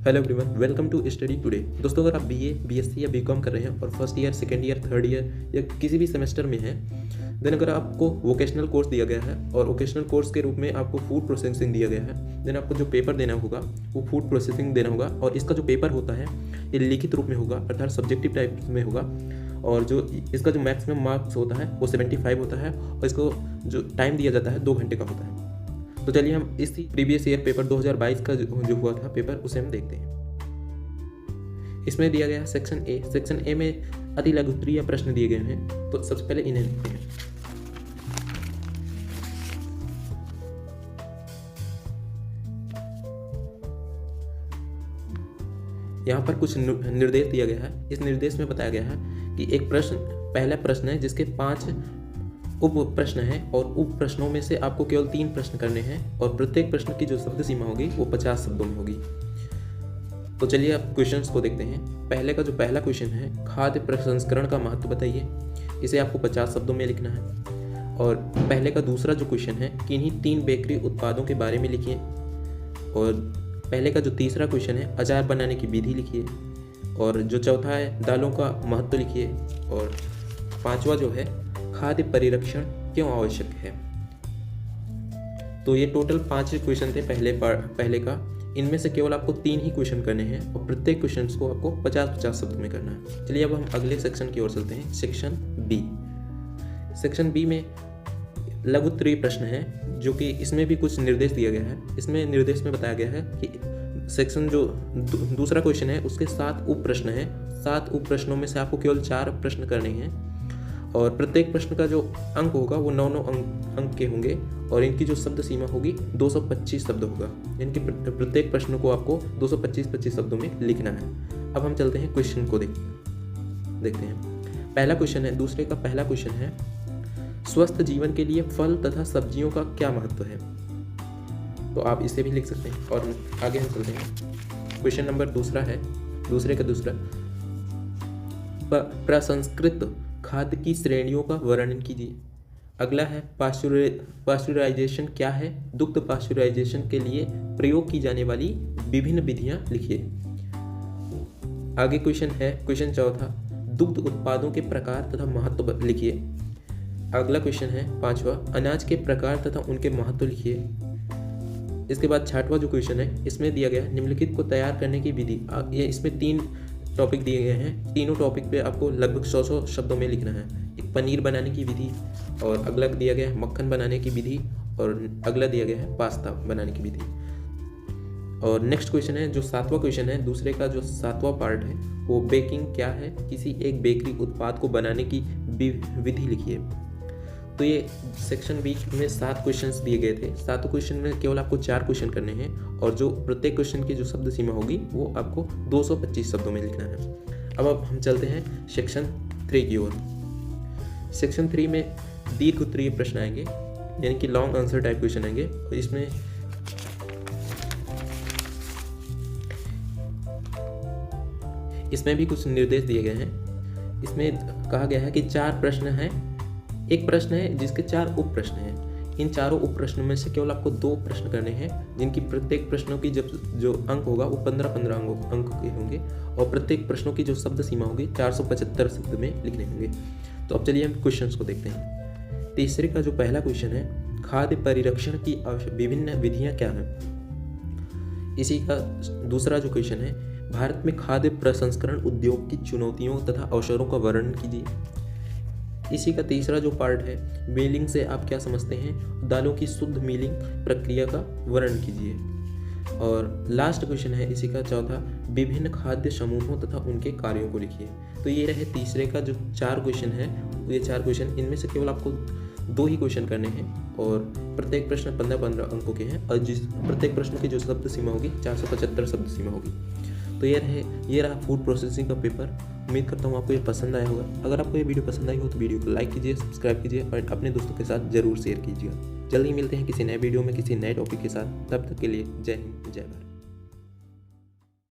Hello everyone, welcome to study today. दोस्तों, अगर आप बीए, बीएससी या बीकॉम कर रहे हैं और first year, second year, third year या किसी भी सेमेस्टर में हैं, देन अगर आपको वोकेशनल कोर्स दिया गया है और वोकेशनल कोर्स के रूप में आपको फूड प्रोसेसिंग दिया गया है, देन आपको जो पेपर देना होगा वो फूड प्रोसेसिंग देना होगा। और इसका जो पेपर होता है ये लिखित रूप में होगा, अर्थात सब्जेक्टिव टाइप में होगा। और जो इसका जो मैक्सिमम मार्क्स होता है वो 75 होता है और इसको जो टाइम दिया जाता है 2 घंटे का होता है। तो चलिए हम इसी प्रीवियस ईयर पेपर 2022 का जो हुआ था पेपर, उसे हम देखते हैं। इसमें दिया गया सेक्शन ए। सेक्शन ए में अति लघुत्तरीय प्रश्न दिए गए हैं, तो सबसे पहले इन्हें देखते हैं। यहाँ पर कुछ निर्देश दिया गया है। इस निर्देश में बताया गया है कि एक प्रश्न, पहला प्रश्न है जिसके 5 उप प्रश्न है और उप प्रश्नों में से आपको केवल 3 प्रश्न करने हैं और प्रत्येक प्रश्न की जो शब्द सीमा होगी वो 50 शब्दों में होगी। तो चलिए अब क्वेश्चंस को देखते हैं। पहला क्वेश्चन है, खाद्य प्रसंस्करण का महत्व बताइए। इसे आपको 50 शब्दों में लिखना है। और पहले का दूसरा जो क्वेश्चन है, किन्हीं 3 बेकरी उत्पादों के बारे में लिखिए। और पहले का जो तीसरा क्वेश्चन है, अचार बनाने की विधि लिखिए। और जो चौथा है, दालों का महत्व लिखिए। और 5वां जो है, खाद्य परिरक्षण क्यों आवश्यक है। तो ये टोटल 5 क्वेश्चन थे पहले का। इनमें से केवल आपको 3 ही क्वेश्चन करने हैं और प्रत्येक क्वेश्चन को आपको 50-50 शब्द में करना है। चलिए अब हम अगले सेक्शन की ओर चलते हैं, सेक्शन बी। सेक्शन बी में लघुत्तरीय प्रश्न है, जो कि इसमें भी कुछ निर्देश दिया गया है। इसमें निर्देश में बताया गया है कि सेक्शन जो दूसरा क्वेश्चन है उसके 7 उप प्रश्न है। 7 उप प्रश्नों में से आपको केवल 4 प्रश्न करने हैं और प्रत्येक प्रश्न का जो अंक होगा वो 9 अंक के होंगे और इनकी जो शब्द सीमा होगी 225 शब्द होगा। इनके प्रत्येक प्रश्न को आपको 225 शब्दों में लिखना है। अब हम चलते हैं क्वेश्चन को देखते हैं। पहला क्वेश्चन है, दूसरे का पहला क्वेश्चन है, स्वस्थ जीवन के लिए फल तथा सब्जियों का क्या महत्व है। तो आप इसे भी लिख सकते हैं और आगे हम चलते हैं। क्वेश्चन नंबर दूसरा है, दूसरे का दूसरा, प्रसंस्कृत खाद्य की श्रेणियों का वर्णन कीजिए। अगला है, पाश्चुराइजेशन क्या है। दुग्ध पाश्चुराइजेशन के लिए प्रयोग की जाने वाली विभिन्न विधियां लिखिए। आगे क्वेश्चन है, क्वेश्चन चौथा, दुग्ध उत्पादों के प्रकार तथा महत्व लिखिए। अगला क्वेश्चन है 5वां, अनाज के प्रकार तथा उनके महत्व लिखिए। इसके बाद 6वां जो क्वेश्चन है, इसमें दिया गया निम्नलिखित को तैयार करने की विधि। ये इसमें 3 टॉपिक दिए गए हैं। तीनों टॉपिक पे आपको लगभग 100 शब्दों में लिखना है। एक पनीर बनाने की विधि, और अगला दिया गया है मक्खन बनाने की विधि, और अगला दिया गया है पास्ता बनाने की विधि। और नेक्स्ट क्वेश्चन है, जो 7वां क्वेश्चन है, दूसरे का जो 7वां पार्ट है, वो बेकिंग क्या है, किसी एक बेकरी उत्पाद को बनाने की विधि लिखिए। तो ये सेक्शन बी में 7 क्वेश्चंस दिए गए थे। 7 क्वेश्चन में केवल आपको 4 क्वेश्चन करने हैं और जो प्रत्येक क्वेश्चन की जो शब्द सीमा होगी वो आपको 225 शब्दों में लिखना है। अब हम चलते हैं सेक्शन 3 की ओर। सेक्शन 3 में दीर्घोत्तरीय प्रश्न आएंगे, यानी कि लॉन्ग आंसर टाइप क्वेश्चन आएंगे। और इसमें भी कुछ निर्देश दिए गए हैं। इसमें कहा गया है कि 4 प्रश्न हैं। एक प्रश्न है जिसके 4 उप प्रश्न हैं। इन चारों उप प्रश्नों में से केवल आपको 2 प्रश्न करने हैं, जिनकी प्रत्येक प्रश्नों की जो अंक होगा वो 15-15 अंक के होंगे और प्रत्येक प्रश्नों की जो शब्द सीमा होगी 475 शब्द में लिखने होंगे। तो अब चलिए हम क्वेश्चंस को देखते हैं। तीसरे का जो पहला क्वेश्चन है, खाद्य परिरक्षण की विभिन्न विधियां क्या हैं। इसी का दूसरा जो क्वेश्चन है, भारत में खाद्य प्रसंस्करण उद्योग की चुनौतियों तथा अवसरों का वर्णन कीजिए। इसी का तीसरा जो पार्ट है, मिलिंग से आप क्या समझते हैं, दालों की शुद्ध मिलिंग प्रक्रिया का वर्णन कीजिए। और लास्ट क्वेश्चन है इसी का चौथा, विभिन्न खाद्य समूहों तथा उनके कार्यों को लिखिए। तो ये रहे तीसरे का जो 4 क्वेश्चन है। ये 4 क्वेश्चन, इनमें से केवल आपको 2 ही क्वेश्चन करने हैं और प्रत्येक प्रश्न 15-15 अंकों के हैं और जिस प्रत्येक प्रश्न की जो शब्द सीमा होगी 475 शब्द सीमा होगी। तो ये रहा फूड प्रोसेसिंग का पेपर। उम्मीद करता हूँ आपको ये पसंद आया होगा। अगर आपको ये वीडियो पसंद आई हो तो वीडियो को लाइक कीजिए, सब्सक्राइब कीजिए और अपने दोस्तों के साथ जरूर शेयर कीजिएगा। जल्द ही मिलते हैं किसी नए वीडियो में किसी नए टॉपिक के साथ। तब तक के लिए जय हिंद, जय भारत।